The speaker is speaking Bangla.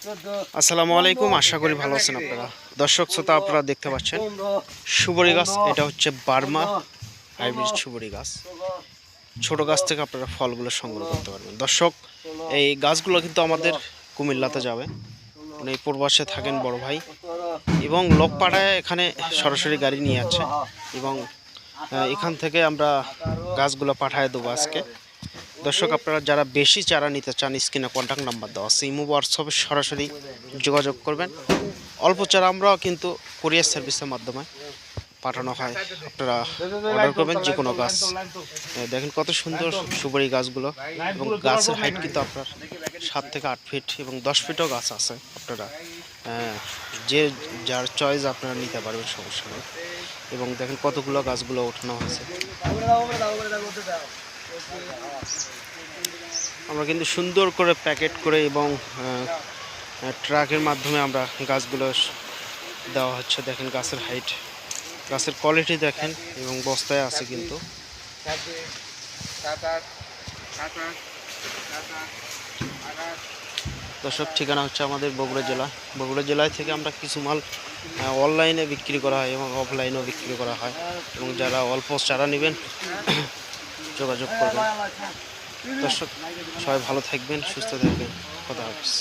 আসসালামু আলাইকুম, আশা করি ভালো আছেন আপনারা। দর্শক শ্রোতা, আপনারা দেখতে পাচ্ছেন সুপারি গাছ। এটা হচ্ছে বার্মা হাইব্রিড সুপারি গাছ। ছোট গাছ থেকে আপনারা ফলগুলো সংগ্রহ করতে পারবেন। দর্শক, এই গাছগুলো কিন্তু আমাদের কুমিল্লাতে যাবে। উনি প্রবাসে থাকেন বড় ভাই, এবং লোক পাঠায় এখানে সরাসরি গাড়ি নিয়ে আছে, এবং এখান থেকে আমরা গাছগুলো পাঠায় দেবো আজকে। দর্শক, আপনারা যারা বেশি চারা নিতে চান, স্ক্রিনে কন্ট্যাক্ট নাম্বার দেওয়া আছে, ইমো হোয়াটসঅ্যাপে সরাসরি যোগাযোগ করবেন। অল্প চারা আমরাও কিন্তু কুরিয়ার সার্ভিসের মাধ্যমে পাঠানো হয়। আপনারা অর্ডার করবেন যে কোনো গাছ। দেখেন কত সুন্দর সুপারি গাছগুলো, এবং গাছের হাইট কিন্তু আপনার 7 থেকে 8 ফিট এবং 10 ফিটও গাছ আছে। আপনারা যে যার চয়েস আপনারা নিতে পারবেন, সমস্যা নেই। এবং দেখেন কতগুলো গাছগুলো ওঠানো হয়েছে। আমরা কিন্তু সুন্দর করে প্যাকেট করে এবং ট্রাকের মাধ্যমে আমরা গাছগুলো দেওয়া হচ্ছে। দেখেন গাছের হাইট, গাছের কোয়ালিটি দেখেন, এবং বস্তায় আছে কিন্তু। দর্শক, ঠিকানা হচ্ছে আমাদের বগুড়া জেলা। বগুড়া জেলায় থেকে আমরা কিছু মাল অনলাইনে বিক্রি করা হয় এবং অফলাইনেও বিক্রি করা হয়। এবং যারা অল্প চারা নেবেন যোগাযোগ করবেন। দর্শক, সবাই ভালো থাকবেন, সুস্থ থাকবেন। খোদা হাফেজ।